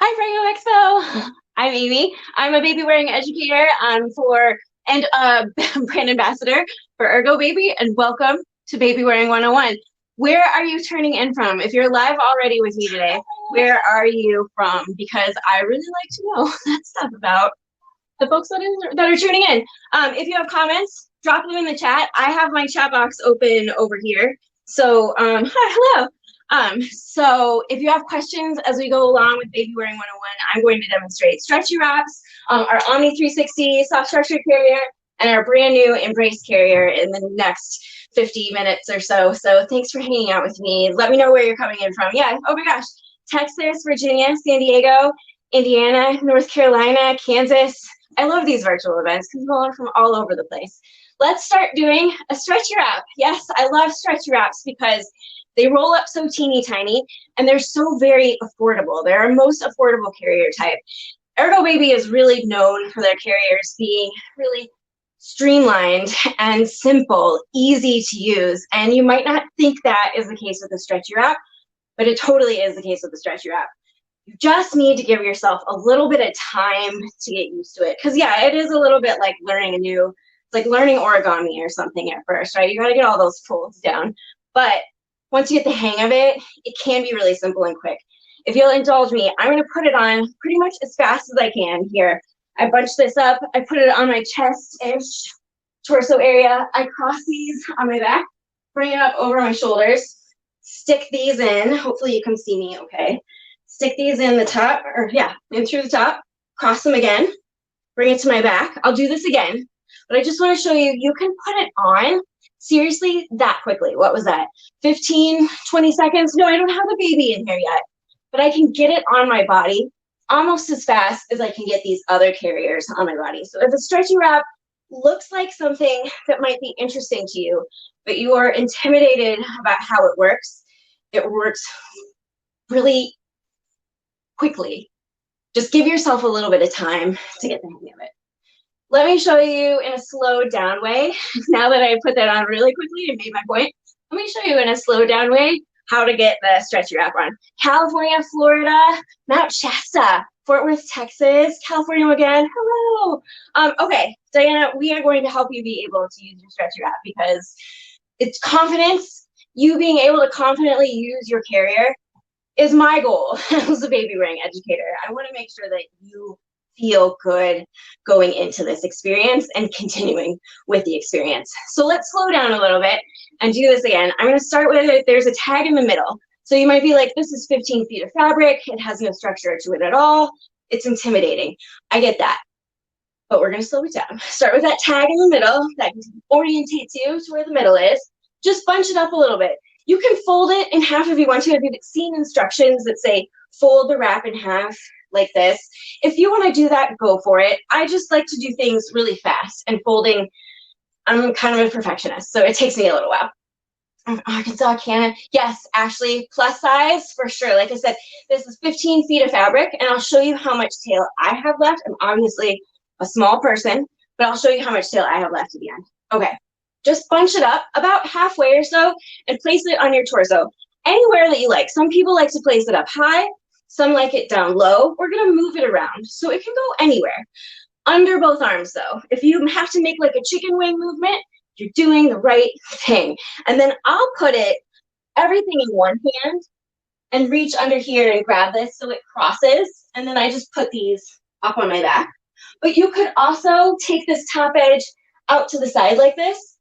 Hi, Frango Expo. I'm Amy. I'm a baby wearing educator and brand ambassador for Ergobaby, and welcome to Baby Wearing 101. Where are you turning in from? If you're live already with me today, where are you from? Because I really like to know that stuff about the folks that are tuning in. If you have comments, drop them in the chat. I have my chat box open over here. So, hi, hello. So if you have questions as we go along with Baby Wearing 101, I'm going to demonstrate stretchy wraps, our Omni 360 soft structure carrier, and our brand new Embrace carrier in the next 50 minutes or so. So thanks for hanging out with me. Let me know where you're coming in from. Yeah, oh my gosh, Texas, Virginia, San Diego, Indiana, North Carolina, Kansas. I love these virtual events because people are from all over the place. Let's start doing a stretchy wrap. Yes, I love stretchy wraps because they roll up so teeny tiny and they're so very affordable. They're our most affordable carrier type. Ergobaby is really known for their carriers being really streamlined and simple, easy to use. And you might not think that is the case with the stretchy wrap, but it totally is the case with the stretchy wrap. You just need to give yourself a little bit of time to get used to it. Because yeah, it is a little bit like like learning origami or something at first, right? You got to get all those folds down. But once you get the hang of it, it can be really simple and quick. If you'll indulge me, I'm going to put it on pretty much as fast as I can here. I bunch this up. I put it on my chest-ish torso area. I cross these on my back, bring it up over my shoulders, stick these in. Hopefully you can see me okay. Stick these in the top, in through the top, cross them again, bring it to my back. I'll do this again, but I just want to show you, you can put it on seriously that quickly. What was that? 15, 20 seconds? No, I don't have the baby in here yet, but I can get it on my body almost as fast as I can get these other carriers on my body. So if a stretchy wrap looks like something that might be interesting to you, but you are intimidated about how it works really quickly. Just give yourself a little bit of time to get the hang of it. Let me show you in a slowed down way. Now that I put that on really quickly and made my point, let me show you in a slowed down way how to get the stretchy wrap on. California, Florida, Mount Shasta, Fort Worth, Texas, California again, hello. Okay, Diana, we are going to help you be able to use your stretchy wrap because it's confidence, you being able to confidently use your carrier is my goal as a baby wearing educator. I want to make sure that you feel good going into this experience and continuing with the experience. So let's slow down a little bit and do this again. I'm going to start with it. There's a tag in the middle. So you might be like, this is 15 feet of fabric. It has no structure to it at all. It's intimidating. I get that. But we're going to slow it down. Start with that tag in the middle that orientates you to where the middle is. Just bunch it up a little bit. You can fold it in half if you want to. If you've seen instructions that say fold the wrap in half like this, if you want to do that, go for it. I just like to do things really fast, and folding, I'm kind of a perfectionist, so it takes me a little while. Arkansas, Canada, yes, Ashley, plus size for sure. Like I said, this is 15 feet of fabric, and I'll show you how much tail I have left. I'm obviously a small person, but I'll show you how much tail I have left at the end. Okay. Just bunch it up about halfway or so and place it on your torso. Anywhere that you like. Some people like to place it up high. Some like it down low. We're going to move it around. So it can go anywhere. Under both arms, though. If you have to make like a chicken wing movement, you're doing the right thing. And then I'll put everything in one hand and reach under here and grab this so it crosses. And then I just put these up on my back. But you could also take this top edge out to the side like this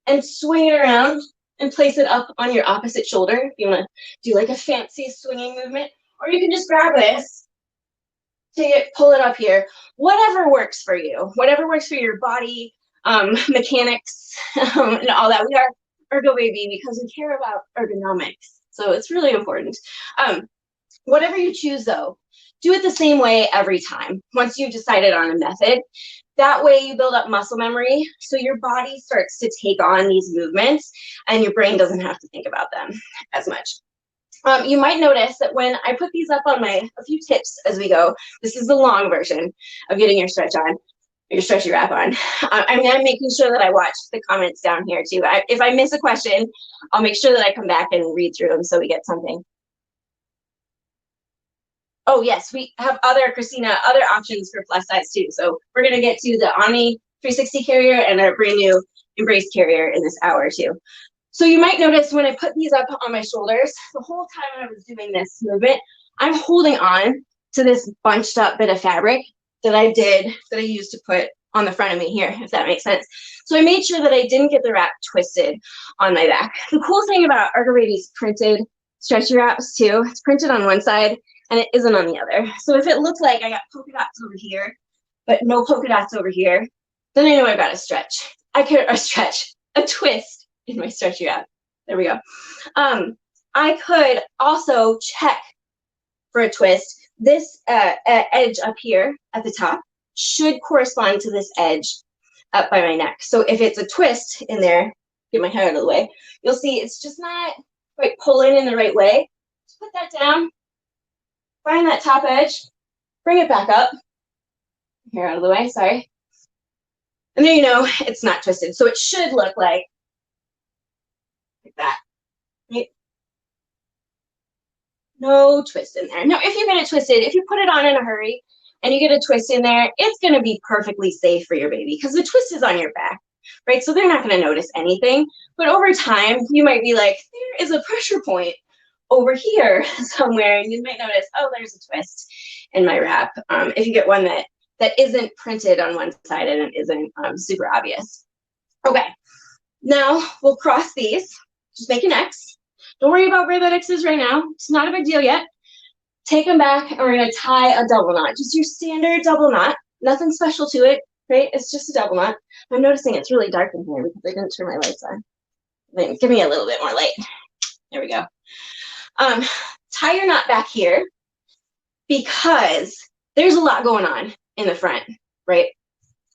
and swing it around and place it up on your opposite shoulder if you want to do like a fancy swinging movement. Or you can just grab this, pull it up here. Whatever works for you. Whatever works for your body, mechanics, and all that. We are Ergobaby because we care about ergonomics. So it's really important. Whatever you choose, though, do it the same way every time. Once you've decided on a method, that way you build up muscle memory, so your body starts to take on these movements and your brain doesn't have to think about them as much. You might notice that when I put these up on a few tips as we go, this is the long version of getting your stretch on, your stretchy wrap on. I'm making sure that I watch the comments down here too. If I miss a question, I'll make sure that I come back and read through them so we get something. Oh yes, we have Christina, other options for plus size too. So we're gonna get to the Omni 360 carrier and our brand new Embrace carrier in this hour too. So you might notice when I put these up on my shoulders, the whole time I was doing this movement, I'm holding on to this bunched up bit of fabric that I used to put on the front of me here, if that makes sense. So I made sure that I didn't get the wrap twisted on my back. The cool thing about Ergobaby's printed stretchy wraps too, it's printed on one side and it isn't on the other. So if it looks like I got polka dots over here, but no polka dots over here, then I know I've got a twist in my stretchy wrap. There we go. I could also check for a twist. This edge up here at the top should correspond to this edge up by my neck. So if it's a twist in there, get my hair out of the way, you'll see it's just not quite pulling in the right way. Just put that down, find that top edge, bring it back up. Hair out of the way, sorry. And there you know it's not twisted. So it should look like that, right? No twist in there. Now, if you get it twisted, if you put it on in a hurry and you get a twist in there, it's going to be perfectly safe for your baby because the twist is on your back, right? So they're not going to notice anything. But over time, you might be like, there is a pressure point over here somewhere, and you might notice, oh, there's a twist in my wrap. If you get one that isn't printed on one side and it isn't super obvious. Okay, now we'll cross these. Just make an X. Don't worry about where that X is right now. It's not a big deal yet. Take them back, and we're going to tie a double knot. Just your standard double knot. Nothing special to it, right? It's just a double knot. I'm noticing it's really dark in here because I didn't turn my lights on. Then give me a little bit more light. There we go. Tie your knot back here because there's a lot going on in the front, right?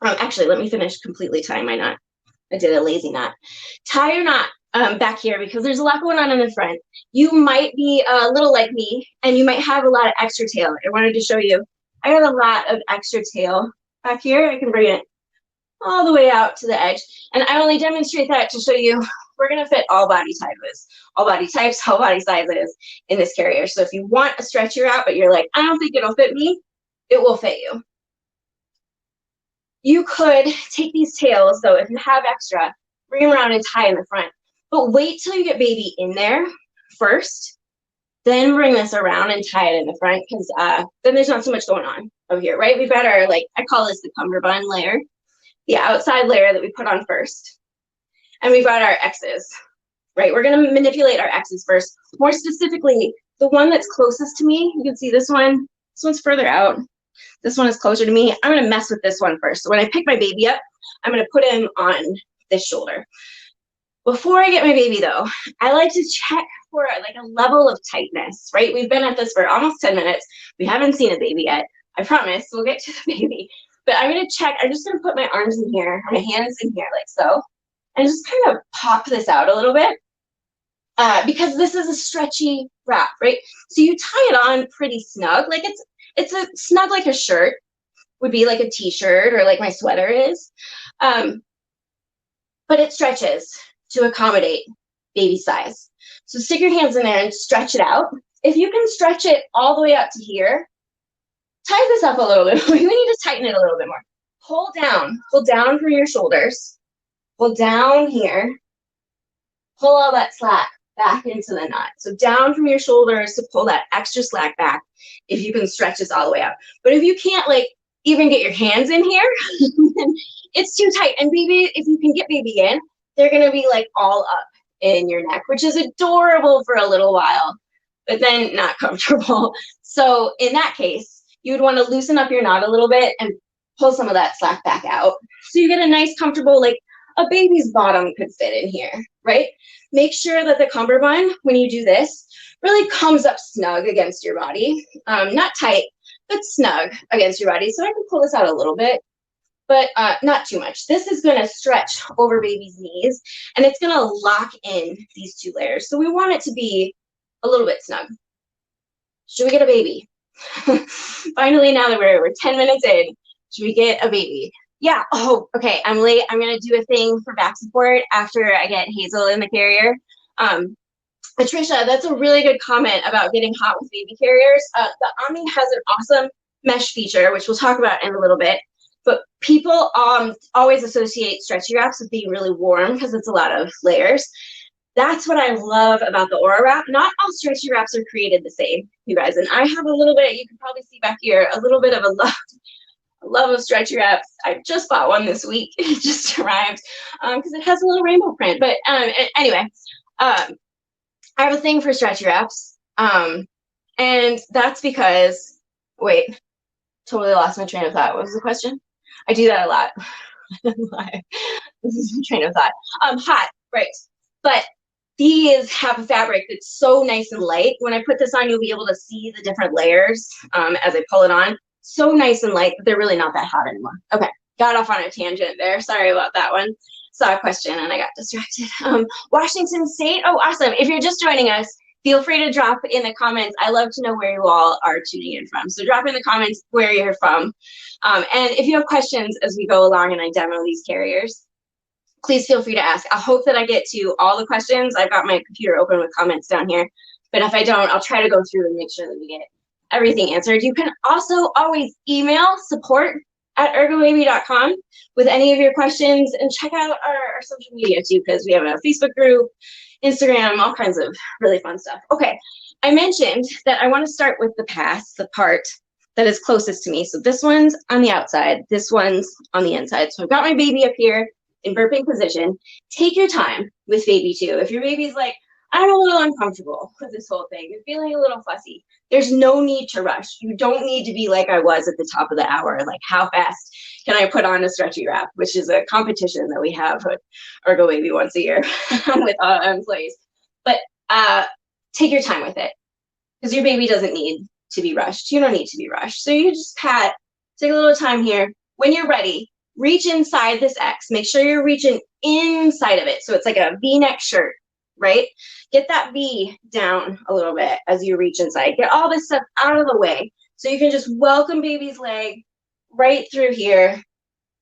Actually, let me finish completely tying my knot. I did a lazy knot. Tie your knot back here because there's a lot going on in the front. You might be a little like me and you might have a lot of extra tail. I wanted to show you. I got a lot of extra tail back here. I can bring it all the way out to the edge. And I only demonstrate that to show you we're going to fit all body types, all body types, all body sizes in this carrier. So if you want a stretchy wrap, but you're like, I don't think it'll fit me, it will fit you. You could take these tails, though, if you have extra, bring them around and tie in the front. But wait till you get baby in there first, then bring this around and tie it in the front because then there's not so much going on over here, right? We've got our, like, I call this the cummerbund layer, the outside layer that we put on first. And we've got our X's, right? We're going to manipulate our X's first. More specifically, the one that's closest to me, you can see this one. This one's further out. This one is closer to me. I'm going to mess with this one first. So when I pick my baby up, I'm going to put him on this shoulder. Before I get my baby, though, I like to check for like a level of tightness, right? We've been at this for almost 10 minutes. We haven't seen a baby yet. I promise we'll get to the baby. But I'm going to check. I'm just going to put my arms in here, or my hands in here like so, and just kind of pop this out a little bit because this is a stretchy wrap, right? So you tie it on pretty snug. Like it's a snug like a shirt would be, like a t-shirt or like my sweater is. But it stretches to accommodate baby size. So stick your hands in there and stretch it out. If you can stretch it all the way up to here, tie this up a little bit. We need to tighten it a little bit more. Hold down from your shoulders. Pull down here. Pull all that slack back into the knot. So down from your shoulders to pull that extra slack back if you can stretch this all the way out. But if you can't like even get your hands in here, it's too tight. And baby, if you can get baby in, they're going to be like all up in your neck, which is adorable for a little while, but then not comfortable. So in that case, you would want to loosen up your knot a little bit and pull some of that slack back out. So you get a nice comfortable, like a baby's bottom could fit in here, right? Make sure that the cummerbund, when you do this, really comes up snug against your body. Not tight, but snug against your body. So I can pull this out a little bit, but not too much. This is going to stretch over baby's knees, and it's going to lock in these two layers. So we want it to be a little bit snug. Should we get a baby? Finally, now that we're 10 minutes in, should we get a baby? Yeah. Oh, okay. I'm late. I'm going to do a thing for back support after I get Hazel in the carrier. Patricia, that's a really good comment about getting hot with baby carriers. The Omni has an awesome mesh feature, which we'll talk about in a little bit. But people always associate stretchy wraps with being really warm because it's a lot of layers. That's what I love about the Aura wrap. Not all stretchy wraps are created the same, you guys. And I have a little bit, you can probably see back here, a little bit of a love of stretchy wraps. I just bought one this week. It just arrived because it has a little rainbow print. But anyway, I have a thing for stretchy wraps. And that's because, wait, totally lost my train of thought. What was the question? I do that a lot. This is my train of thought. Hot, right. But these have a fabric that's so nice and light. When I put this on, you'll be able to see the different layers as I pull it on. So nice and light, but they're really not that hot anymore. Okay, got off on a tangent there. Sorry about that one. Saw a question and I got distracted. Washington State, oh, awesome. If you're just joining us, feel free to drop in the comments. I love to know where you all are tuning in from. So drop in the comments where you're from. And if you have questions as we go along and I demo these carriers, please feel free to ask. I hope that I get to all the questions. I've got my computer open with comments down here. But if I don't, I'll try to go through and make sure that we get everything answered. You can also always email support@ergobaby.com with any of your questions, and check out our social media too, because we have a Facebook group, Instagram, all kinds of really fun stuff. Okay, I mentioned that I want to start with the pass, the part that is closest to me. So this one's on the outside, this one's on the inside. So I've got my baby up here in burping position. Take your time with baby too. If your baby's like, I'm a little uncomfortable with this whole thing, you're feeling a little fussy, there's no need to rush. You don't need to be like I was at the top of the hour, like how fast can I put on a stretchy wrap, which is a competition that we have at Ergobaby once a year with all our employees. But take your time with it, because your baby doesn't need to be rushed. You don't need to be rushed. So you just pat, take a little time here. When you're ready, reach inside this X. Make sure you're reaching inside of it. So it's like a V-neck shirt, right? Get that V down a little bit as you reach inside. Get all this stuff out of the way so you can just welcome baby's leg right through here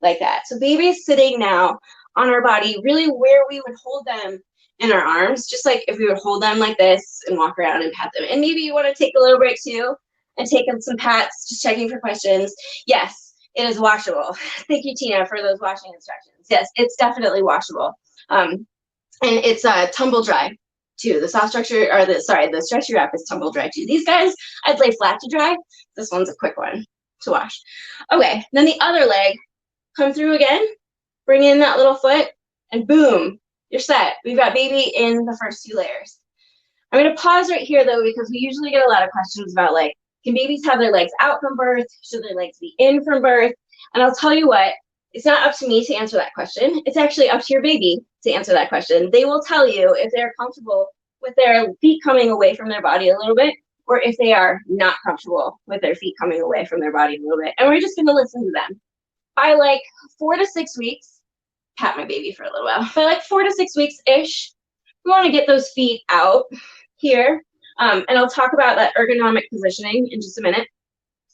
like that. So baby's sitting now on our body, really where we would hold them in our arms, just like if we would hold them like this and walk around and pat them. And maybe you want to take a little break too and take them some pats, just checking for questions. Yes, it is washable. Thank you, Tina, for those washing instructions. Yes, it's definitely washable. And it's tumble dry too. The soft structure, or the stretchy wrap is tumble dry too. These guys, I'd lay flat to dry. This one's a quick one to wash. Okay, then the other leg, come through again, bring in that little foot, and boom, you're set. We've got baby in the first two layers. I'm gonna pause right here though, because we usually get a lot of questions about like, can babies have their legs out from birth? Should their legs be in from birth? And I'll tell you what, it's not up to me to answer that question. It's actually up to your baby to answer that question. They will tell you if they're comfortable with their feet coming away from their body a little bit, or if they are not comfortable with their feet coming away from their body a little bit. And we're just gonna listen to them. By like 4 to 6 weeks, pat my baby for a little while. By like 4 to 6 weeks-ish, we wanna get those feet out here. And I'll talk about that ergonomic positioning in just a minute.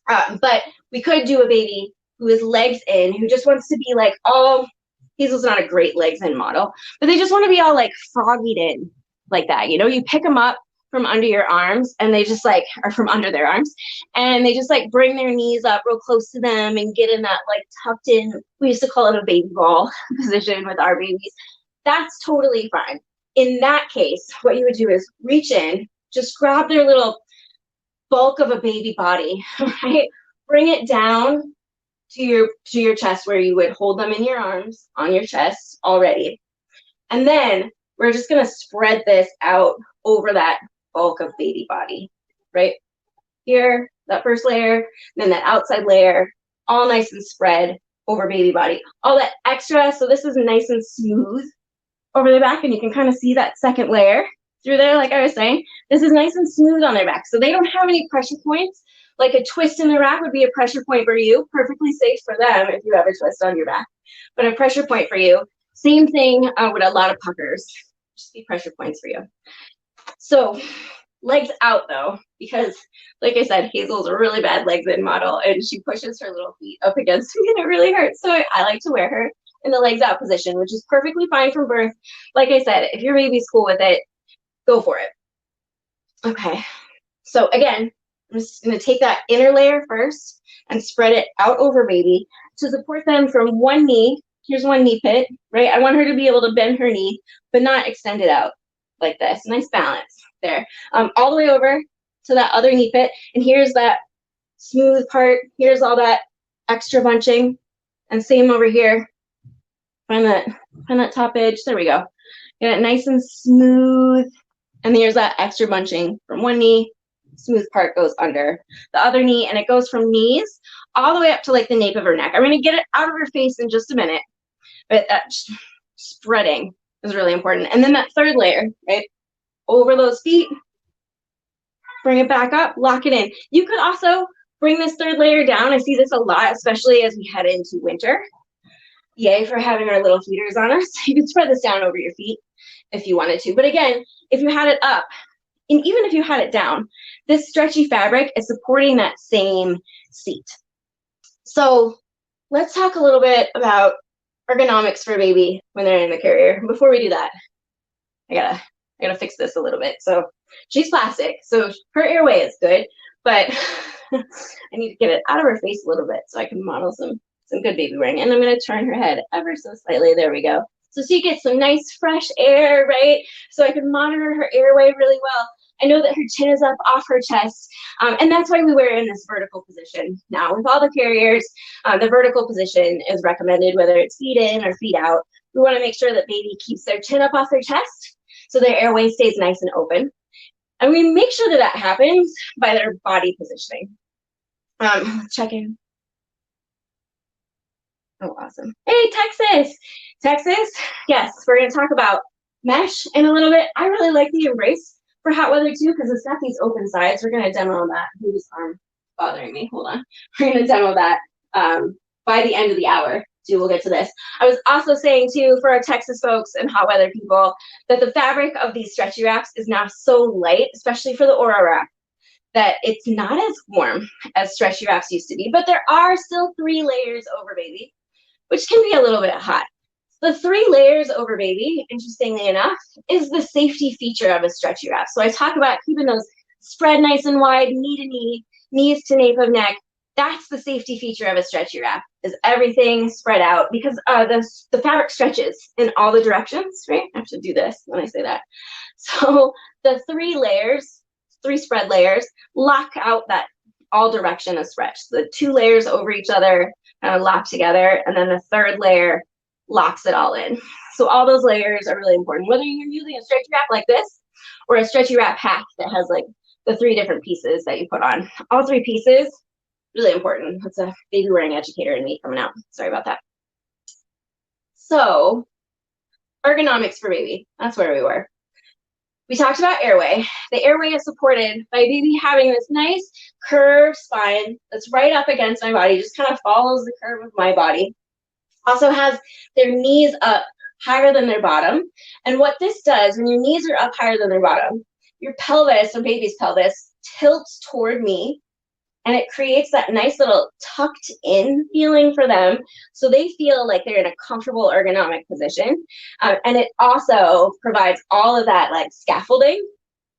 But we could do a baby who is legs in, who just wants to be like all, Hazel's not a great legs in model, but they just want to be all like froggied in like that. You know, you pick them up from under your arms and they just like, or from under their arms, and they just like bring their knees up real close to them and get in that like tucked in, we used to call it a baby ball position with our babies. That's totally fine. In that case, what you would do is reach in, just grab their little bulk of a baby body, right? Bring it down to your chest where you would hold them in your arms on your chest already. And then we're just gonna spread this out over that bulk of baby body, right? Here, that first layer, then that outside layer, all nice and spread over baby body. All that extra, so this is nice and smooth over the back, and you can kind of see that second layer through there, like I was saying. This is nice and smooth on their back, so they don't have any pressure points. Like a twist in the wrap would be a pressure point for you, perfectly safe for them if you have a twist on your back, but a pressure point for you. Same thing with a lot of puckers, just be pressure points for you. So legs out though, because like I said, Hazel's a really bad legs in model and she pushes her little feet up against me and it really hurts. So I like to wear her in the legs out position, which is perfectly fine from birth. Like I said, if your baby's cool with it, go for it. Okay, so again, I'm just gonna take that inner layer first and spread it out over baby to support them from one knee. Here's one knee pit, right? I want her to be able to bend her knee, but not extend it out like this. Nice balance there. All the way over to that other knee pit, and here's that smooth part. Here's all that extra bunching, and same over here. Find that top edge. There we go. Get it nice and smooth. And here's that extra bunching from one knee. Smooth part goes under the other knee, and it goes from knees all the way up to like the nape of her neck. I'm going to get it out of her face in just a minute, but that spreading is really important. And then that third layer, right, over those feet, bring it back up, lock it in. You could also bring this third layer down. I see this a lot, especially as we head into winter. Yay for having our little heaters on us. You can spread this down over your feet if you wanted to. But again, if you had it up, and even if you had it down, this stretchy fabric is supporting that same seat. So let's talk a little bit about ergonomics for baby when they're in the carrier. Before we do that, I gotta fix this a little bit. So she's plastic, so her airway is good, but I need to get it out of her face a little bit so I can model some good baby wearing. And I'm gonna turn her head ever so slightly. There we go. So she gets some nice fresh air, right? So I can monitor her airway really well. I know that her chin is up off her chest, and that's why we wear in this vertical position. Now, with all the carriers, the vertical position is recommended, whether it's feet in or feet out. We want to make sure that baby keeps their chin up off their chest so their airway stays nice and open. And we make sure that that happens by their body positioning. Check in. Oh, awesome. Hey, Texas. Texas, yes, we're going to talk about mesh in a little bit. I really like the Embrace for hot weather too, because it's got these open sides. We're going to demo that. Who's bothering me? Hold on. We're going to demo that by the end of the hour too. We'll get to this. I was also saying too, for our Texas folks and hot weather people, that the fabric of these stretchy wraps is now so light, especially for the Aura wrap, that it's not as warm as stretchy wraps used to be. But there are still 3 layers over baby, which can be a little bit hot. The 3 layers over baby, interestingly enough, is the safety feature of a stretchy wrap. So I talk about keeping those spread nice and wide, knee to knee, knees to nape of neck. That's the safety feature of a stretchy wrap, is everything spread out, because the fabric stretches in all the directions, right? I have to do this when I say that. So the 3 layers, 3 spread layers, lock out that all direction of stretch. So the 2 layers over each other kind of lock together, and then the 3rd layer locks it all in. So all those layers are really important, whether you're using a stretchy wrap like this or a stretchy wrap pack that has like the 3 different pieces that you put on. All 3 pieces, really important. That's a baby wearing educator in me coming out. Sorry about that. So ergonomics for baby, that's where we were. We talked about airway. The airway is supported by baby having this nice curved spine that's right up against my body, just kind of follows the curve of my body. Also has their knees up higher than their bottom. And what this does, when your knees are up higher than their bottom, your pelvis, or baby's pelvis, tilts toward me, and it creates that nice little tucked in feeling for them, so they feel like they're in a comfortable ergonomic position. And it also provides all of that like scaffolding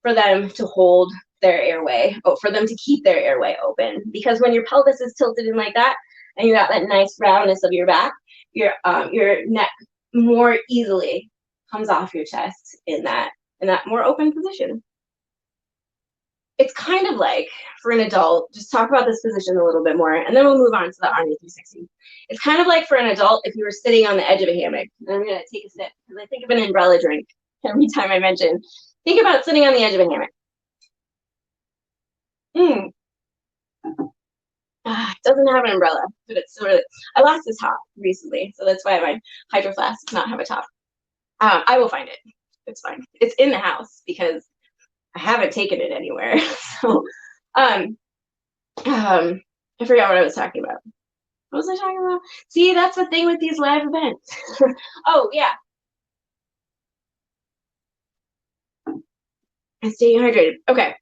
for them to hold their airway, for them to keep their airway open. Because when your pelvis is tilted in like that, and you got that nice roundness of your back, your neck more easily comes off your chest in that more open position. It's kind of like, for an adult, just talk about this position a little bit more, and then we'll move on to the Army 360. It's kind of like for an adult if you were sitting on the edge of a hammock. And I'm going to take a sip, because I think of an umbrella drink every time I mention. Think about sitting on the edge of a hammock. It doesn't have an umbrella, but it's sort of, I lost the top recently, so that's why my Hydro Flask does not have a top. I will find it. It's fine. It's in the house because I haven't taken it anywhere. So, I forgot what I was talking about. What was I talking about? See, that's the thing with these live events. Oh, yeah. And staying hydrated. Okay.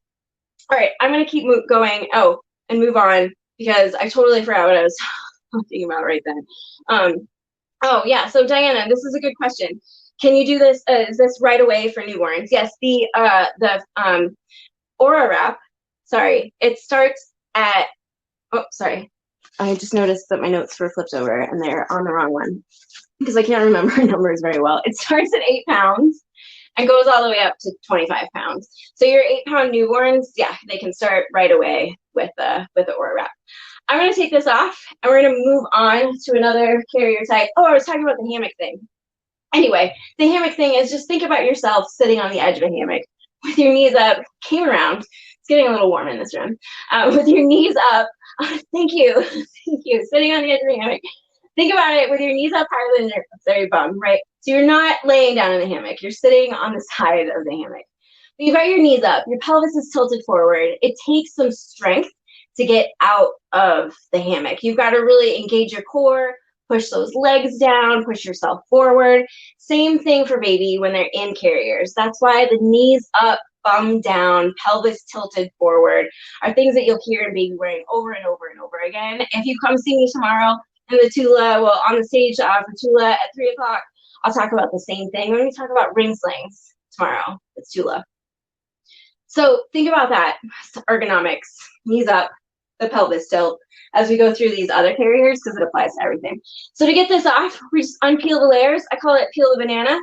All right. I'm going to keep going. Oh, and move on, because I totally forgot what I was talking about right then. Oh, yeah. So, Diana, this is a good question. Can you do this? Is this right away for newborns? Yes. Aura Wrap, sorry, it starts at, oh, sorry. I just noticed that my notes were flipped over and they're on the wrong one because I can't remember numbers very well. It starts at 8 pounds and goes all the way up to 25 pounds. So your 8-pound newborns, yeah, they can start right away with the Aura Wrap. I'm gonna take this off and we're gonna move on to another carrier type. Oh, I was talking about the hammock thing. Anyway, the hammock thing is just think about yourself sitting on the edge of a hammock with your knees up, came around. It's getting a little warm in this room. With your knees up, thank you, thank you, sitting on the edge of the hammock. Think about it with your knees up higher than your bum, right? So you're not laying down in the hammock, you're sitting on the side of the hammock. But you've got your knees up, your pelvis is tilted forward. It takes some strength to get out of the hammock. You've got to really engage your core, push those legs down, push yourself forward. Same thing for baby when they're in carriers. That's why the knees up, bum down, pelvis tilted forward are things that you'll hear in Babywearing over and over and over again. If you come see me tomorrow in the Tula, well, on the stage for Tula at 3 o'clock, I'll talk about the same thing. We're going to talk about ring slings tomorrow. It's Tula. So think about that. Ergonomics, knees up, the pelvis tilt, as we go through these other carriers because it applies to everything. So to get this off, we just unpeel the layers. I call it peel the banana.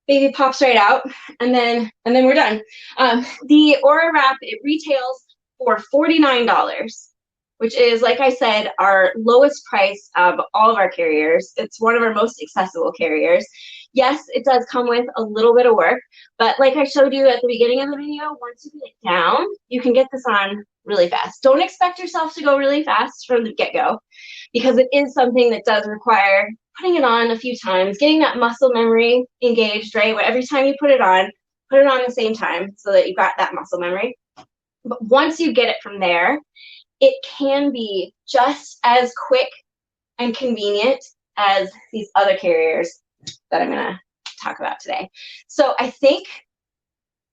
Baby pops right out, and then we're done. The Aura Wrap, it retails for $49, which is, like I said, our lowest price of all of our carriers. It's one of our most accessible carriers. Yes, it does come with a little bit of work, but like I showed you at the beginning of the video, once you get it down, you can get this on really fast. Don't expect yourself to go really fast from the get-go because it is something that does require putting it on a few times, getting that muscle memory engaged, right? Where every time you put it on the same time so that you've got that muscle memory. But once you get it from there, it can be just as quick and convenient as these other carriers that I'm gonna talk about today. So I think,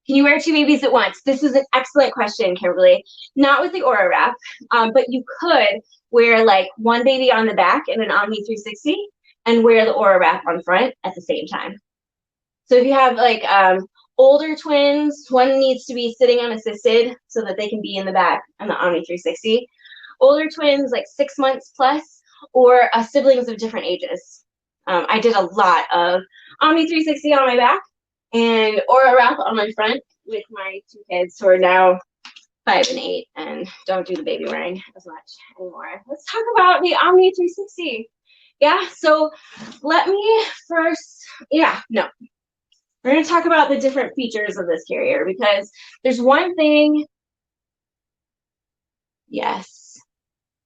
can you wear 2 babies at once? This is an excellent question, Kimberly. Not with the Aura Wrap, but you could wear like 1 baby on the back in an Omni 360 and wear the Aura Wrap on front at the same time. So if you have like older twins, one needs to be sitting unassisted so that they can be in the back on the Omni 360. Older twins, like 6 months plus, or siblings of different ages. I did a lot of Omni 360 on my back and Aura Wrap on my front with my 2 kids who are now 5 and 8 and don't do the Babywearing as much anymore. Let's talk about the Omni 360. Yeah, so let me first, we're going to talk about the different features of this carrier because there's one thing. Yes.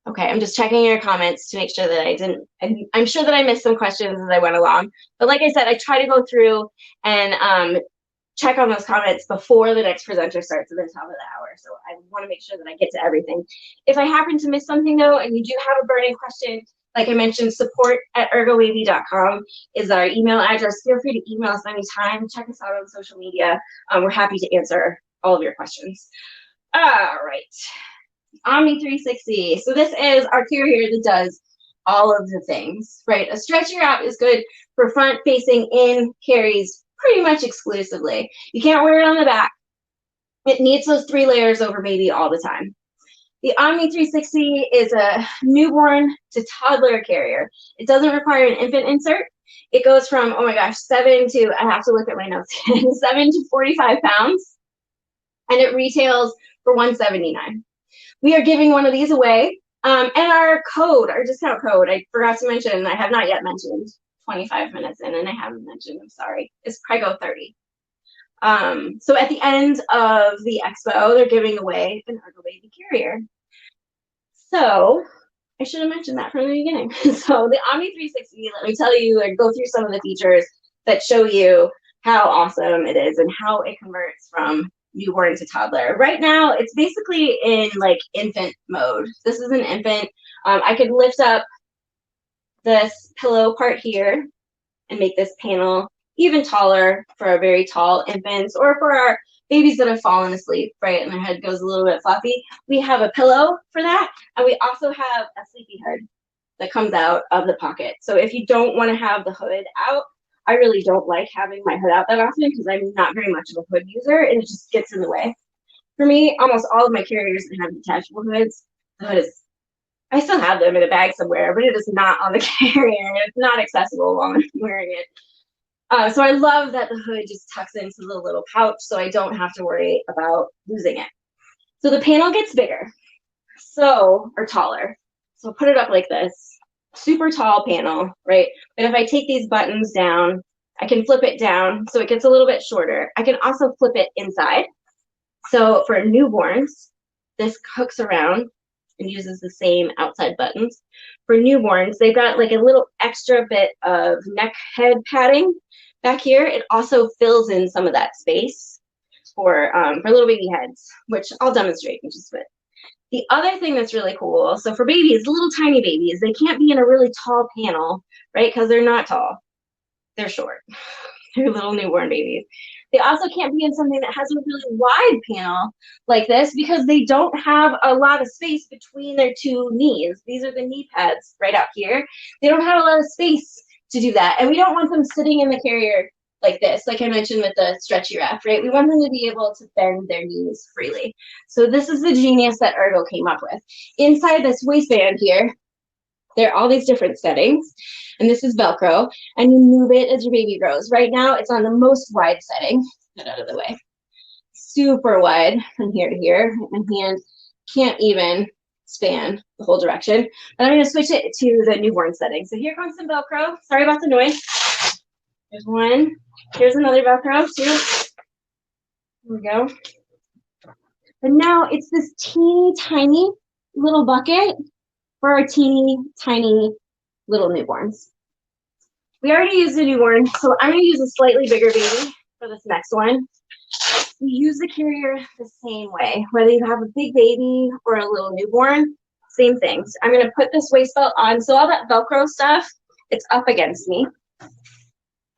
Okay, I'm just checking your comments to make sure that I'm sure that I missed some questions as I went along. But like I said, I try to go through and check on those comments before the next presenter starts at the top of the hour. So I want to make sure that I get to everything. If I happen to miss something though, and you do have a burning question, like I mentioned, support@ergobaby.com is our email address. Feel free to email us anytime. Check us out on social media. We're happy to answer all of your questions. All right. Omni 360. So this is our carrier that does all of the things, right? A stretchy wrap is good for front facing in carries pretty much exclusively. You can't wear it on the back. It needs those 3 layers over baby all the time. The Omni 360 is a newborn to toddler carrier. It doesn't require an infant insert. It goes from, oh my gosh, 7 to, I have to look at my notes, 7 to 45 pounds, and it retails for $179. We are giving one of these away, and our discount code, I forgot to mention, I have not yet mentioned, 25 minutes in, and I haven't mentioned, I'm sorry, it's Prego30. So at the end of the expo, they're giving away an Ergobaby carrier. So I should have mentioned that from the beginning. So the Omni 360, let me tell you, and go through some of the features that show you how awesome it is and how it converts from newborn to toddler. Right now, it's basically in like infant mode. This is an infant. I could lift up this pillow part here and make this panel even taller for our very tall infants or for our babies that have fallen asleep, right, and their head goes a little bit floppy. We have a pillow for that, and we also have a sleepy hood that comes out of the pocket. So if you don't want to have the hood out, I really don't like having my hood out that often because I'm not very much of a hood user and it just gets in the way. For me, almost all of my carriers have detachable hoods. The hood is, I still have them in a bag somewhere, but it is not on the carrier. It's not accessible while I'm wearing it. So I love that the hood just tucks into the little pouch so I don't have to worry about losing it. So the panel gets bigger, or taller. So I'll put it up like this. Super tall panel, right? But if I take these buttons down, I can flip it down so it gets a little bit shorter. I can also flip it inside. So for newborns, this hooks around and uses the same outside buttons. For newborns, they've got like a little extra bit of neck head padding back here. It also fills in some of that space for little baby heads, which I'll demonstrate in just a bit. The other thing that's really cool, so for babies, little tiny babies, they can't be in a really tall panel, right? Because they're not tall. They're short. They're little newborn babies. They also can't be in something that has a really wide panel like this because they don't have a lot of space between their two knees. These are the knee pads right out here. They don't have a lot of space to do that. And we don't want them sitting in the carrier like this, like I mentioned with the stretchy wrap, right? We want them to be able to bend their knees freely. So this is the genius that Ergo came up with. Inside this waistband here, there are all these different settings, and this is Velcro, and you move it as your baby grows. Right now, it's on the most wide setting. Get out of the way. Super wide from here to here, and hand can't even span the whole direction. But I'm going to switch it to the newborn setting. So here comes some Velcro. Sorry about the noise. There's one. Here's another Velcro, too. Here we go. And now it's this teeny tiny little bucket for our teeny tiny little newborns. We already used a newborn, so I'm going to use a slightly bigger baby for this next one. We use the carrier the same way, whether you have a big baby or a little newborn, same things. I'm going to put this waist belt on, so all that Velcro stuff, it's up against me.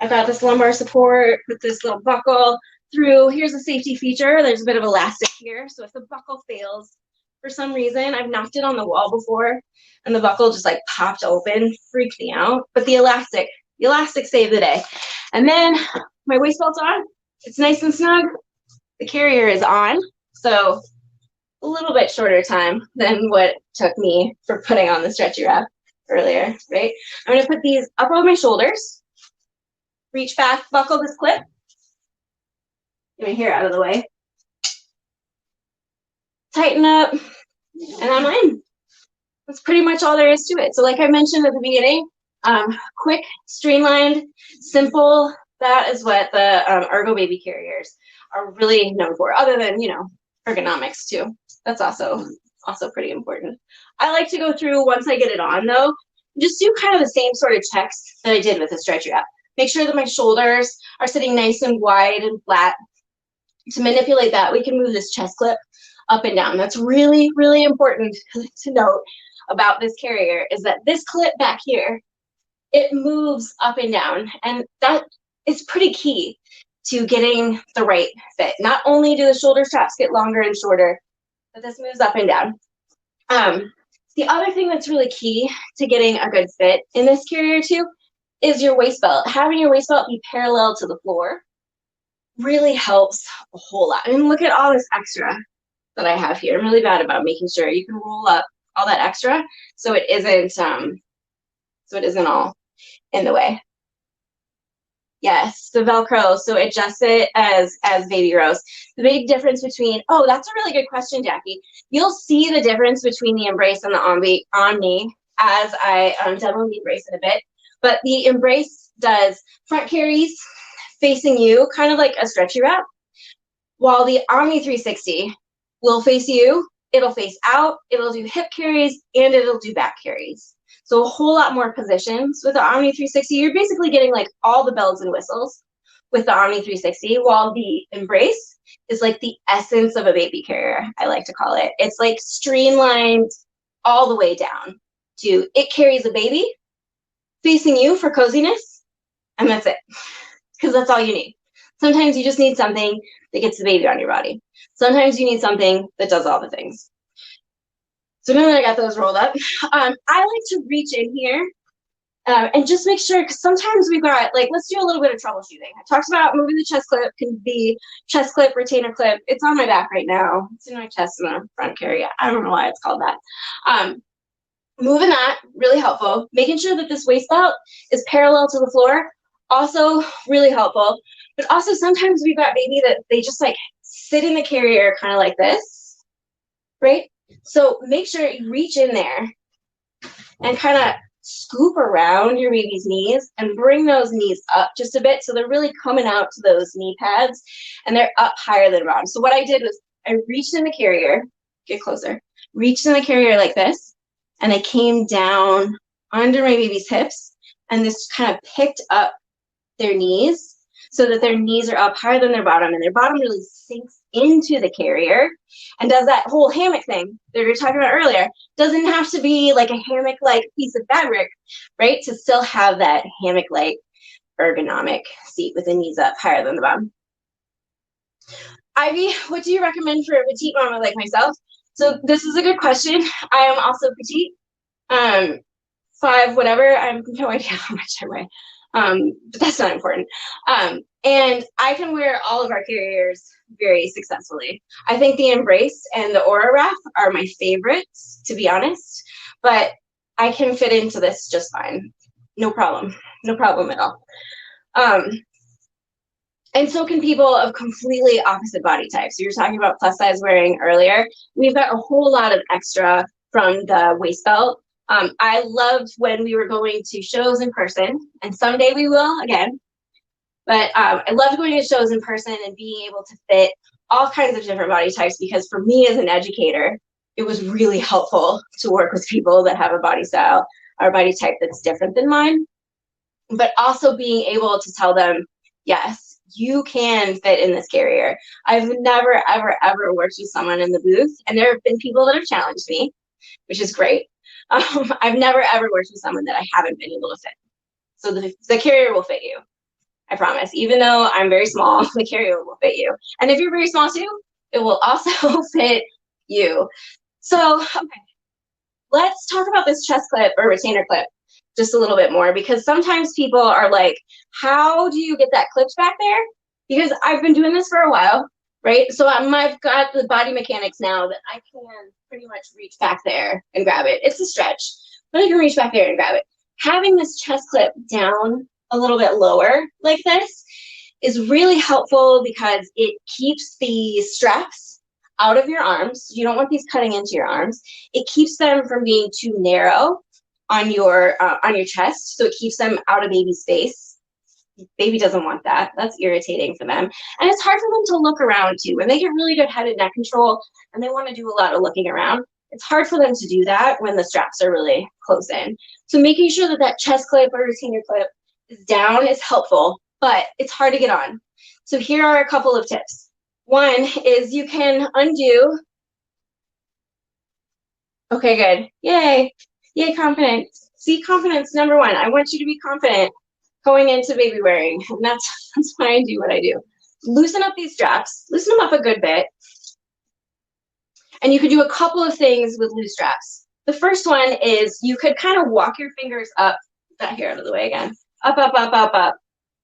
I've got this lumbar support with this little buckle through. Here's a safety feature. There's a bit of elastic here, so if the buckle fails, for some reason, I've knocked it on the wall before, and the buckle just like popped open, freaked me out. But the elastic saved the day. And then my waist belt's on. It's nice and snug. The carrier is on, so a little bit shorter time than what took me for putting on the stretchy wrap earlier, right? I'm gonna put these up on my shoulders, reach back, buckle this clip. Get my hair out of the way. Tighten up, and I'm in. That's pretty much all there is to it. So like I mentioned at the beginning, quick, streamlined, simple. That is what the Ergobaby carriers are really known for, other than, you know, ergonomics too. That's also pretty important. I like to go through, once I get it on though, just do kind of the same sort of checks that I did with the stretchy wrap. Make sure that my shoulders are sitting nice and wide and flat. To manipulate that, we can move this chest clip up and down. That's really, really important to note about this carrier, is that this clip back here, it moves up and down, and that is pretty key to getting the right fit. Not only do the shoulder straps get longer and shorter, but this moves up and down. The other thing that's really key to getting a good fit in this carrier too is your waist belt. Having your waist belt be parallel to the floor really helps a whole lot. I mean, look at all this extra that I have here. I'm really bad about making sure you can roll up all that extra so it isn't all in the way. Yes, the Velcro, so adjust it as baby grows. The big difference between, oh, that's a really good question, Jackie. You'll see the difference between the Embrace and the Omni as I demo the Embrace in a bit. But the Embrace does front carries facing you, kind of like a stretchy wrap, while the Omni 360 will face you, it'll face out, it'll do hip carries, and it'll do back carries. So a whole lot more positions with the Omni 360. You're basically getting like all the bells and whistles with the Omni 360, while the Embrace is like the essence of a baby carrier, I like to call it. It's like streamlined all the way down to it carries a baby facing you for coziness, and that's it, because that's all you need. Sometimes you just need something that gets the baby on your body. Sometimes you need something that does all the things. So now that I got those rolled up, I like to reach in here And just make sure, because sometimes we've got, like, let's do a little bit of troubleshooting. I talked about moving the chest clip, can be chest clip, retainer clip. It's on my back right now. It's in my chest in the front carry. I don't know why it's called that. Moving that, really helpful. Making sure that this waist belt is parallel to the floor, also really helpful. But also sometimes we've got baby that they just like sit in the carrier kind of like this, right? So make sure you reach in there and kind of scoop around your baby's knees and bring those knees up just a bit so they're really coming out to those knee pads and they're up higher than bottom. So what I did was I reached in the carrier, get closer, reached in the carrier like this, and I came down under my baby's hips and this kind of picked up their knees so that their knees are up higher than their bottom and their bottom really sinks into the carrier and does that whole hammock thing that we were talking about earlier. Doesn't have to be like a hammock-like piece of fabric, right? To still have that hammock-like ergonomic seat with the knees up higher than the bottom. Ivy, what do you recommend for a petite mama like myself? So this is a good question. I am also petite, 5 whatever. I have no idea how much I weigh, but that's not important. And I can wear all of our carriers very successfully. I think the Embrace and the Aura Wrap are my favorites, to be honest, but I can fit into this just fine. No problem. No problem at all. And so can people of completely opposite body types. So you're talking about plus size wearing earlier. We've got a whole lot of extra from the waist belt. I loved when we were going to shows in person, and someday we will again. But I loved going to shows in person and being able to fit all kinds of different body types, because for me as an educator, it was really helpful to work with people that have a body style or body type that's different than mine. But also being able to tell them, yes, you can fit in this carrier. I've never, ever, ever worked with someone in the booth, and there have been people that have challenged me, which is great. I've never, ever worked with someone that I haven't been able to fit. So the carrier will fit you, I promise. Even though I'm very small, the carrier will fit you. And if you're very small too, it will also fit you. So, okay, let's talk about this chest clip or retainer clip just a little bit more, because sometimes people are like, how do you get that clipped back there? Because I've been doing this for a while, right? So I've got the body mechanics now that I can pretty much reach back there and grab it. It's a stretch, but I can reach back there and grab it. Having this chest clip down a little bit lower like this is really helpful because it keeps the straps out of your arms. You don't want these cutting into your arms. It keeps them from being too narrow on your chest, so it keeps them out of baby's face. Baby doesn't want that. That's irritating for them. And it's hard for them to look around too. When they get really good head and neck control and they want to do a lot of looking around, it's hard for them to do that when the straps are really close in. So making sure that that chest clip or retainer clip is down is helpful, but it's hard to get on. So here are a couple of tips. One is you can undo. Okay, good. Yay. Yay, confidence. See, confidence, number one. I want you to be confident going into baby wearing. And that's why I do what I do. Loosen up these straps. Loosen them up a good bit. And you could do a couple of things with loose straps. The first one is you could kind of walk your fingers up. That hair out of the way again. Up, up, up, up, up.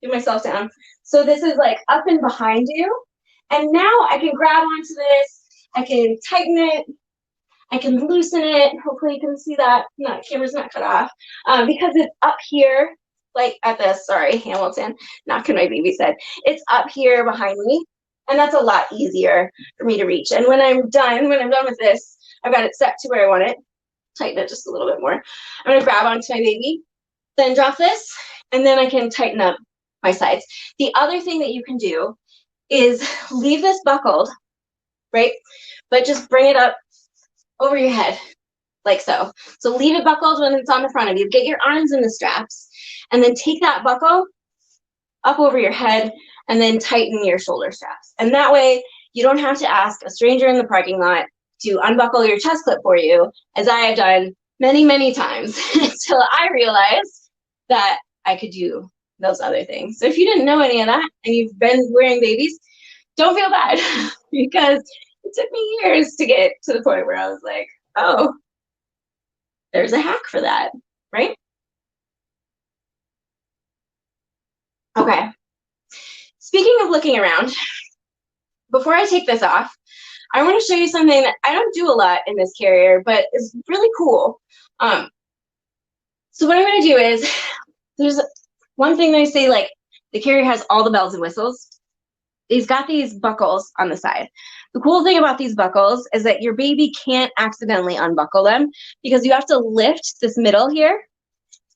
Get myself down. So this is like up and behind you. And now I can grab onto this. I can tighten it. I can loosen it. Hopefully you can see that. No, camera's not cut off. Because it's up here, like at this, sorry, Hamilton, knocking my baby's head. It's up here behind me. And that's a lot easier for me to reach. And when I'm done with this, I've got it set to where I want it. Tighten it just a little bit more. I'm gonna grab onto my baby, then drop this, and then I can tighten up my sides. The other thing that you can do is leave this buckled, right? But just bring it up over your head, like so. So leave it buckled when it's on the front of you. Get your arms in the straps, and then take that buckle up over your head, and then tighten your shoulder straps. And that way, you don't have to ask a stranger in the parking lot to unbuckle your chest clip for you, as I have done many, many times, until I realized that I could do those other things. So if you didn't know any of that, and you've been wearing babies, don't feel bad, because it took me years to get to the point where I was like, oh, there's a hack for that, right? Okay. Speaking of looking around, before I take this off, I want to show you something that I don't do a lot in this carrier, but is really cool. So what I'm going to do is, there's one thing they say, like, the carrier has all the bells and whistles. He's got these buckles on the side. The cool thing about these buckles is that your baby can't accidentally unbuckle them because you have to lift this middle here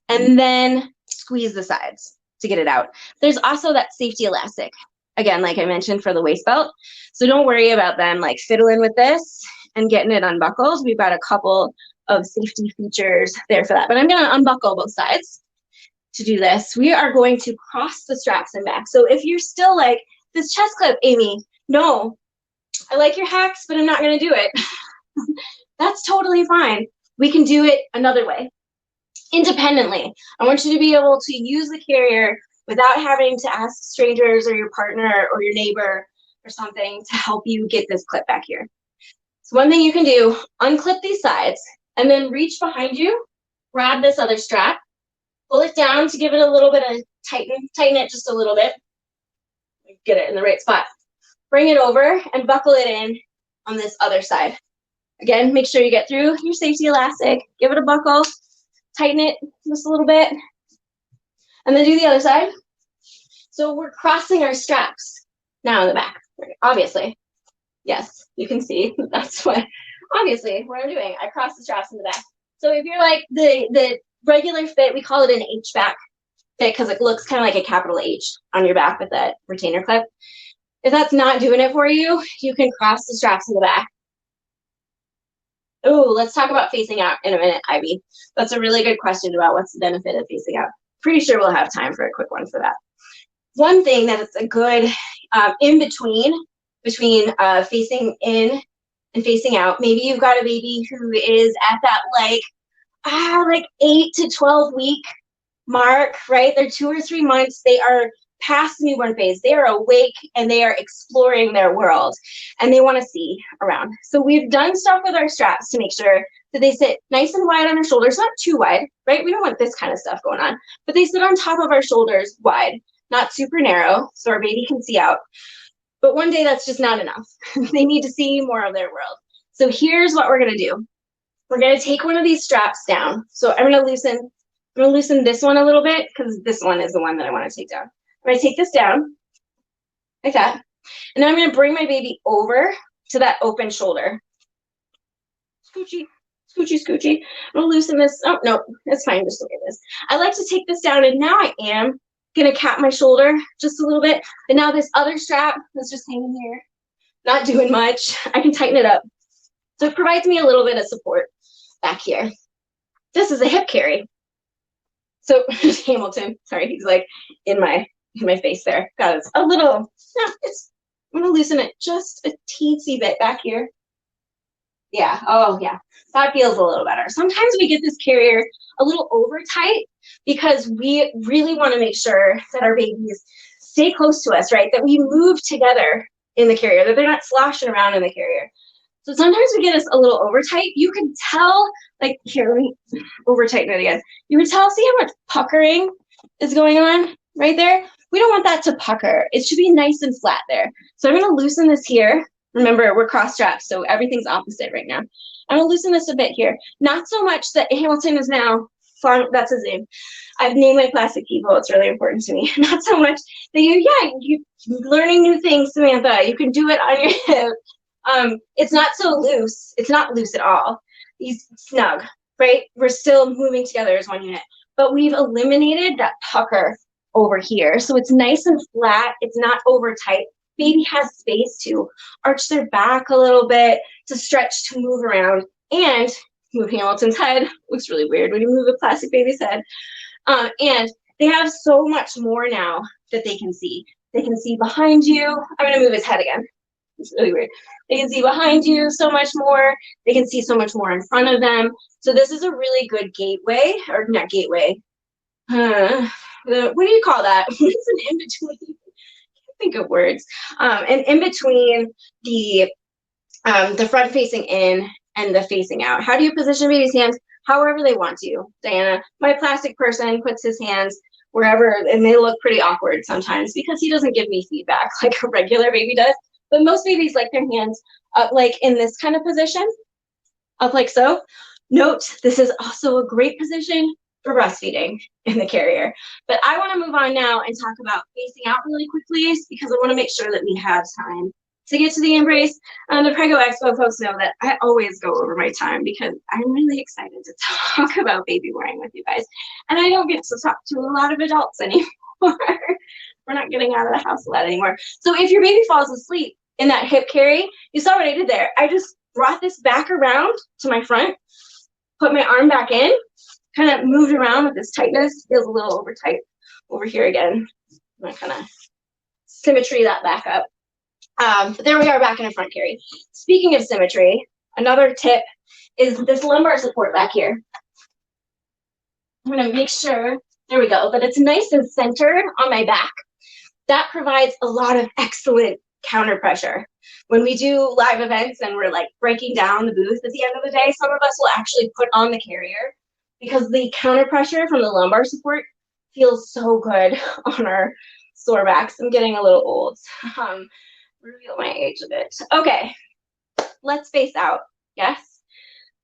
and then squeeze the sides to get it out. There's also that safety elastic, again, like I mentioned, for the waist belt. So don't worry about them like fiddling with this and getting it unbuckled. We've got a couple of safety features there for that. But I'm going to unbuckle both sides. To do this, we are going to cross the straps and back. So if you're still like, this chest clip, Amy, no, I like your hacks, but I'm not going to do it. That's totally fine. We can do it another way, independently. I want you to be able to use the carrier without having to ask strangers or your partner or your neighbor or something to help you get this clip back here. So one thing you can do, unclip these sides and then reach behind you, grab this other strap, pull it down to give it a little bit of tighten it just a little bit. Get it in the right spot. Bring it over and buckle it in on this other side. Again, make sure you get through your safety elastic, give it a buckle, tighten it just a little bit, and then do the other side. So we're crossing our straps now in the back, obviously. Yes, you can see that's what I'm doing. I cross the straps in the back. So if you're like the regular fit, we call it an H back fit because it looks kind of like a capital H on your back with that retainer clip. If that's not doing it for you, you can cross the straps in the back. Oh, let's talk about facing out in a minute, Ivy. That's a really good question about what's the benefit of facing out. Pretty sure we'll have time for a quick one for that. One thing that is a good in-between facing in and facing out, maybe you've got a baby who is at that like 8 to 12 week mark, right? They're 2 or 3 months. They are past the newborn phase. They are awake and they are exploring their world and they want to see around. So we've done stuff with our straps to make sure that they sit nice and wide on our shoulders, not too wide, right? We don't want this kind of stuff going on, but they sit on top of our shoulders wide, not super narrow, so our baby can see out. But one day that's just not enough. They need to see more of their world. So here's what we're going to do. We're going to take one of these straps down. So I'm going to loosen this one a little bit because this one is the one that I want to take down. I'm going to take this down like that. And then I'm going to bring my baby over to that open shoulder. Scoochie, scoochie, scoochie. I'm going to loosen this. Oh, no, that's fine. Just look at this. I like to take this down, and now I am going to cap my shoulder just a little bit. And now this other strap that's just hanging here, not doing much, I can tighten it up. So it provides me a little bit of support back here. This is a hip carry. So Hamilton, sorry, he's like in my face there. God, it's a little, no, I'm gonna loosen it just a teensy bit back here. Yeah, oh yeah, that feels a little better. Sometimes we get this carrier a little over tight because we really want to make sure that our babies stay close to us, right? That we move together in the carrier, that they're not sloshing around in the carrier. So sometimes we get us a little over tight. You can tell, like, here, let me over tighten it again. You can tell, see how much puckering is going on right there? We don't want that to pucker. It should be nice and flat there. So I'm going to loosen this here. Remember, we're cross strapped, so everything's opposite right now. I'm going to loosen this a bit here. Not so much that Hamilton is now fun. That's his name. I've named my plastic people. It's really important to me. Not so much that you're learning new things, Samantha. You can do it on your hip. It's not so loose. It's not loose at all. He's snug, right? We're still moving together as one unit, but we've eliminated that pucker over here. So it's nice and flat. It's not over tight. Baby has space to arch their back a little bit, to stretch, to move around, and move Hamilton's head. Looks really weird when you move a plastic baby's head. And they have so much more now that they can see. They can see behind you. I'm going to move his head again. It's really weird. They can see behind you so much more. They can see so much more in front of them. So this is a really good gateway, or not gateway. What do you call that? It's an in-between. I can't think of words. And in between the front facing in and the facing out. How do you position baby's hands? However they want to. Diana, my plastic person puts his hands wherever, and they look pretty awkward sometimes because he doesn't give me feedback like a regular baby does. But most babies like their hands up like in this kind of position, up like so. Note, this is also a great position for breastfeeding in the carrier. But I want to move on now and talk about facing out really quickly because I want to make sure that we have time to get to the embrace. The Prego Expo folks know that I always go over my time because I'm really excited to talk about baby wearing with you guys. And I don't get to talk to a lot of adults anymore. We're not getting out of the house a lot anymore. So if your baby falls asleep in that hip carry, you saw what I did there. I just brought this back around to my front, put my arm back in, kind of moved around with this tightness. Feels a little over tight over here again. I'm gonna kind of symmetry that back up. But there we are back in a front carry. Speaking of symmetry, another tip is this lumbar support back here. I'm gonna make sure, there we go, that it's nice and centered on my back. That provides a lot of excellent counter pressure. When we do live events and we're like breaking down the booth at the end of the day, some of us will actually put on the carrier because the counter pressure from the lumbar support feels so good on our sore backs. I'm getting a little old. Reveal my age a bit. Okay, let's face out. Yes?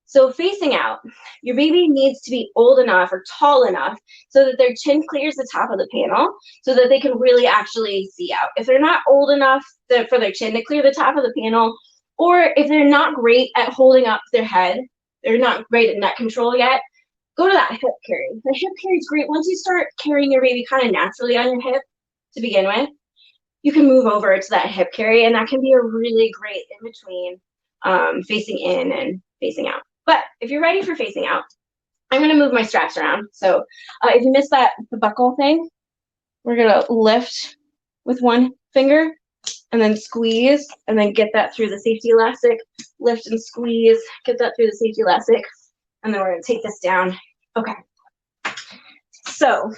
So facing out, your baby needs to be old enough or tall enough so that their chin clears the top of the panel so that they can really actually see out. If they're not old enough for their chin to clear the top of the panel, or if they're not great at holding up their head, they're not great at neck control yet, go to that hip carry. The hip carry is great. Once you start carrying your baby kind of naturally on your hip to begin with, you can move over to that hip carry, and that can be a really great in-between facing in and facing out. But if you're ready for facing out, I'm going to move my straps around. So if you missed the buckle thing, we're going to lift with one finger and then squeeze and then get that through the safety elastic. Lift and squeeze, get that through the safety elastic, and then we're going to take this down. Okay. So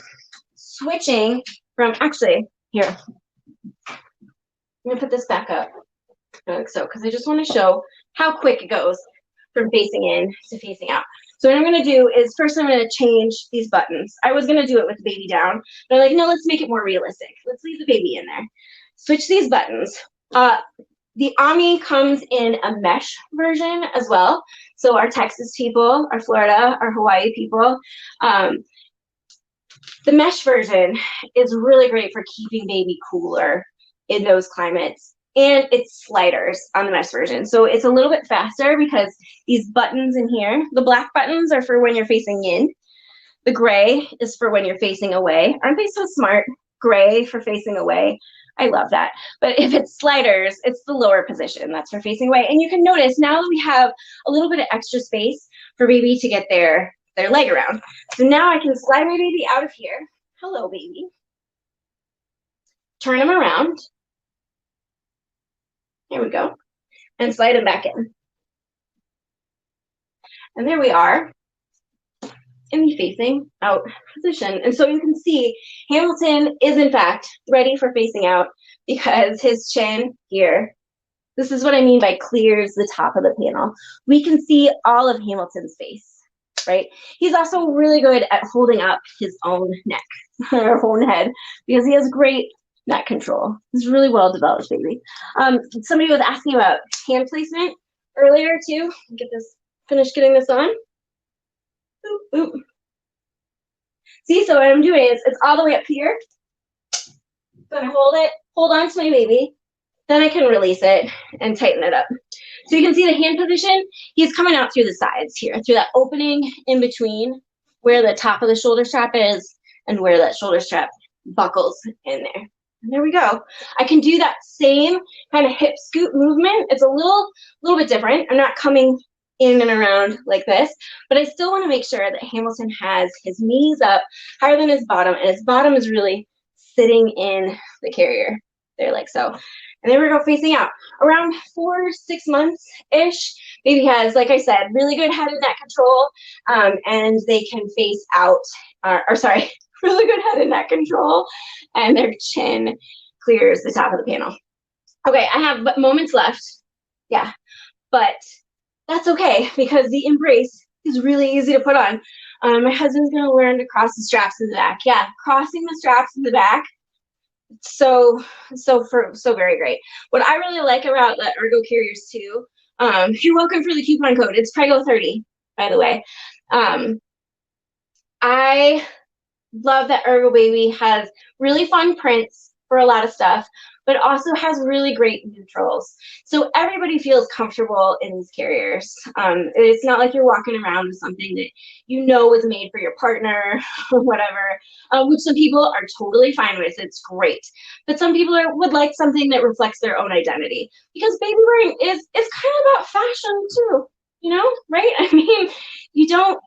switching from, actually, here. I'm going to put this back up like so because I just want to show how quick it goes from facing in to facing out. So what I'm going to do is first I'm going to change these buttons. I was going to do it with the baby down, but I'm like, no, let's make it more realistic. Let's leave the baby in there. Switch these buttons. The Ami comes in a mesh version as well. So our Texas people, our Florida, our Hawaii people, the mesh version is really great for keeping baby cooler in those climates. And it's sliders on the mesh version. So it's a little bit faster because these buttons in here, the black buttons are for when you're facing in. The gray is for when you're facing away. Aren't they so smart? Gray for facing away. I love that. But if it's sliders, it's the lower position. That's for facing away. And you can notice now that we have a little bit of extra space for baby to get their leg around. So now I can slide my baby out of here. Hello, baby. Turn him around. There we go. And slide him back in. And there we are in the facing out position. And so you can see Hamilton is in fact ready for facing out because his chin here, this is what I mean by clears the top of the panel. We can see all of Hamilton's face, right? He's also really good at holding up his own neck or own head because he has great neck control. He's really well developed baby. Somebody was asking about hand placement earlier too. Get this, finish getting this on. Oop, oop. See, so what I'm doing is it's all the way up here. Gonna hold it, hold on to my baby. Then I can release it and tighten it up. So you can see the hand position. He's coming out through the sides here, through that opening in between where the top of the shoulder strap is and where that shoulder strap buckles in there. And there we go. I can do that same kind of hip scoot movement. It's a little bit different. I'm not coming in and around like this, but I still want to make sure that Hamilton has his knees up higher than his bottom, and his bottom is really sitting in the carrier there like so. And then we go facing out. Around 4 to 6 months-ish, baby has, like I said, really good head and neck control, and they can face out, really good head and neck control, and their chin clears the top of the panel. Okay, I have moments left. Yeah, but that's okay because the embrace is really easy to put on. My husband's gonna learn to cross the straps in the back. Yeah, crossing the straps in the back. So very great. What I really like about the Ergo carriers too, you're welcome for the coupon code. It's Prego30, by the way. I love that Ergobaby has really fun prints for a lot of stuff, but also has really great neutrals. So everybody feels comfortable in these carriers. It's not like you're walking around with something that you know was made for your partner or whatever, which some people are totally fine with. It's great. But some people would like something that reflects their own identity, because baby wearing is kind of about fashion too, you know, right? I mean, you don't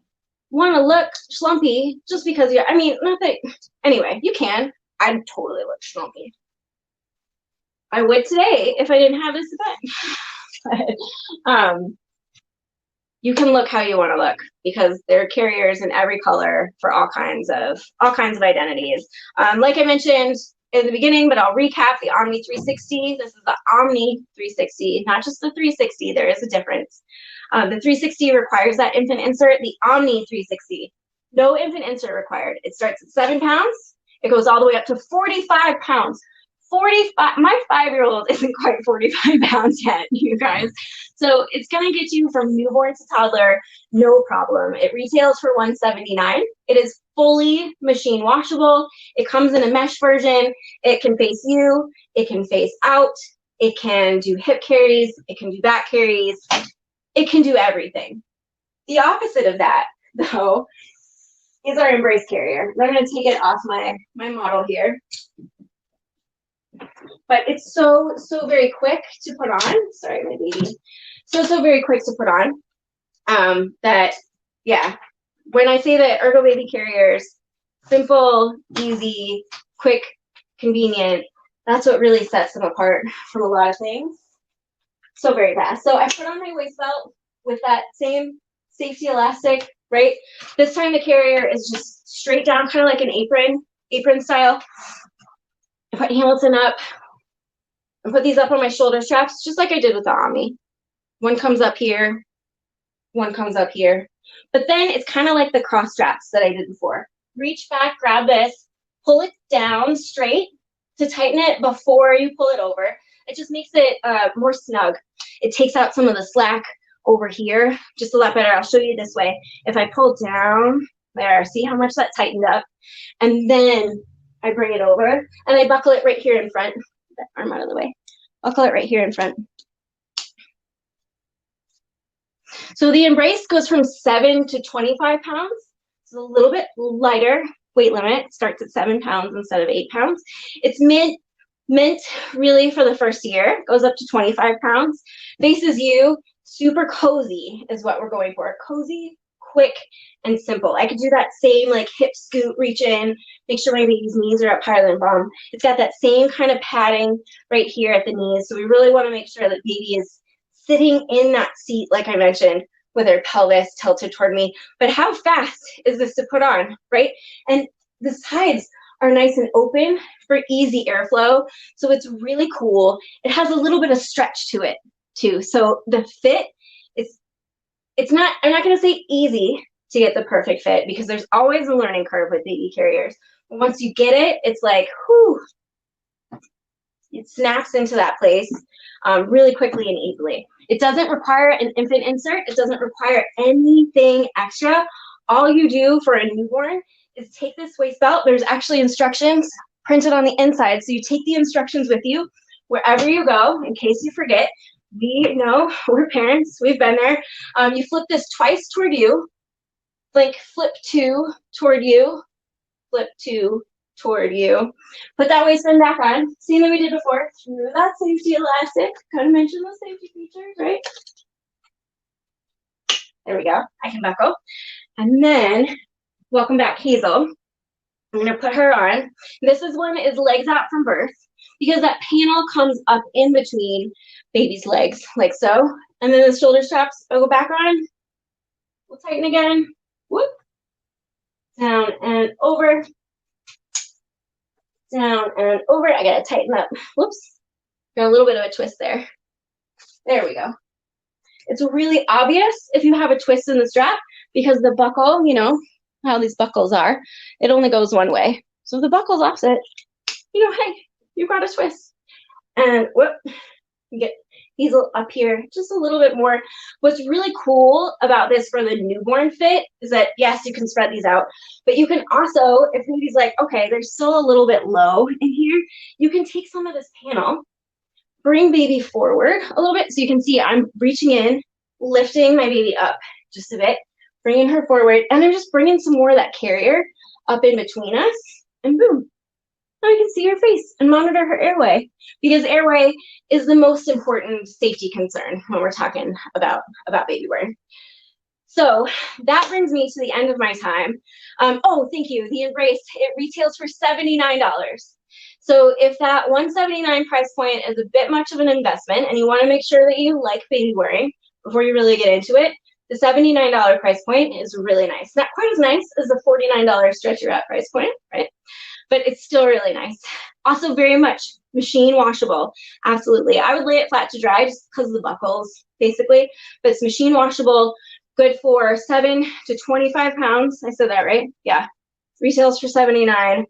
want to look schlumpy just because you're, I mean, not that, anyway, you can. I'd totally look schlumpy. I would today if I didn't have this event. But, you can look how you want to look, because there are carriers in every color for all kinds of identities. Like I mentioned in the beginning, but I'll recap the Omni 360. This is the Omni 360, not just the 360. There is a difference. The 360 requires that infant insert. The Omni 360, no infant insert required. It starts at 7 pounds. It goes all the way up to 45 pounds. 45, my 5-year-old isn't quite 45 pounds yet, you guys. So it's gonna get you from newborn to toddler, no problem. It retails for $179. It is fully machine washable. It comes in a mesh version. It can face you, it can face out, it can do hip carries, it can do back carries, it can do everything. The opposite of that, though, is our Embrace carrier. I'm gonna take it off my model here. But it's so very quick to put on. Sorry, my baby. So very quick to put on. That, yeah, when I say that Ergobaby carriers, simple, easy, quick, convenient, that's what really sets them apart from a lot of things. So very fast. So I put on my waist belt with that same safety elastic, right? This time the carrier is just straight down, kind of like an apron style. I put Hamilton up and put these up on my shoulder straps, just like I did with the Omni. One comes up here, one comes up here. But then it's kind of like the cross straps that I did before. Reach back, grab this, pull it down straight to tighten it before you pull it over. It just makes it more snug. It takes out some of the slack over here just a lot better. I'll show you this way. If I pull down there, see how much that tightened up? And then I bring it over and I buckle it right here in front. That arm out of the way. Buckle it right here in front. So the Embrace goes from 7 to 25 pounds. It's a little bit lighter weight limit. It starts at 7 pounds instead of 8 pounds. It's meant really for the first year. It goes up to 25 pounds. Faces you, super cozy is what we're going for. Cozy, quick, and simple. I could do that same like hip scoot, reach in, make sure my baby's knees are up higher than bum. It's got that same kind of padding right here at the knees. So we really want to make sure that baby is sitting in that seat, like I mentioned, with her pelvis tilted toward me. But how fast is this to put on, right? And the sides are nice and open for easy airflow. So it's really cool. It has a little bit of stretch to it too. So the fit is, it's not, I'm not going to say easy to get the perfect fit, because there's always a learning curve with baby carriers. But once you get it, it's like, whew, it snaps into that place really quickly and easily. It doesn't require an infant insert. It doesn't require anything extra. All you do for a newborn is take this waist belt. There's actually instructions printed on the inside. So you take the instructions with you wherever you go, in case you forget. We know, we're parents, we've been there. You flip this twice toward you, like flip 2 toward you, flip 2 toward you. Put that waistband back on. Same that we did before. Through that safety elastic. Kind of mentioned those safety features, right? There we go. I can buckle. And then, welcome back, Hazel. I'm going to put her on. This one is legs out from birth, because that panel comes up in between baby's legs, like so. And then the shoulder straps will go back on. We'll tighten again. Whoop. Down and over. Down and over. I gotta tighten up. Whoops. Got a little bit of a twist there. There we go. It's really obvious if you have a twist in the strap, because the buckle, you know, how these buckles are, it only goes one way. So if the buckle's opposite, you know, hey, you got a twist. And whoop, you get these up here just a little bit more. What's really cool about this for the newborn fit is that, yes, you can spread these out, but you can also, if baby's like, okay, they're still a little bit low in here, you can take some of this panel, bring baby forward a little bit. So you can see I'm reaching in, lifting my baby up just a bit, bringing her forward, and I'm just bringing some more of that carrier up in between us, and boom. Now I can see her face and monitor her airway, because airway is the most important safety concern when we're talking about baby wearing. So that brings me to the end of my time. Oh, thank you. The Embrace, it retails for $79. So if that $179 price point is a bit much of an investment and you want to make sure that you like baby wearing before you really get into it, the $79 price point is really nice. Not quite as nice as the $49 stretch your out price point, right? But it's still really nice. Also very much machine washable. Absolutely. I would lay it flat to dry just because of the buckles, basically. But it's machine washable, good for 7 to 25 pounds. I said that right? Yeah. Retails for $79.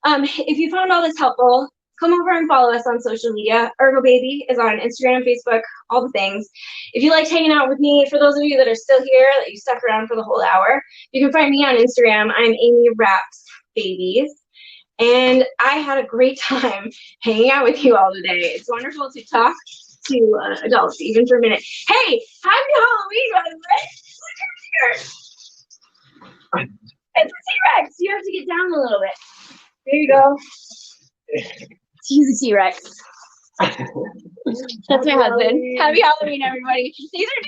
If you found all this helpful, come over and follow us on social media. Ergobaby is on Instagram, Facebook, all the things. If you liked hanging out with me, for those of you that are still here, that you stuck around for the whole hour, you can find me on Instagram. I'm Amy Wraps Babies. And I had a great time hanging out with you all today. It's wonderful to talk to adults, even for a minute. Hey, happy Halloween, by the way. Look here. It's a T-Rex. You have to get down a little bit. There you go. He's a T-Rex. That's my husband. Happy Halloween, everybody. These are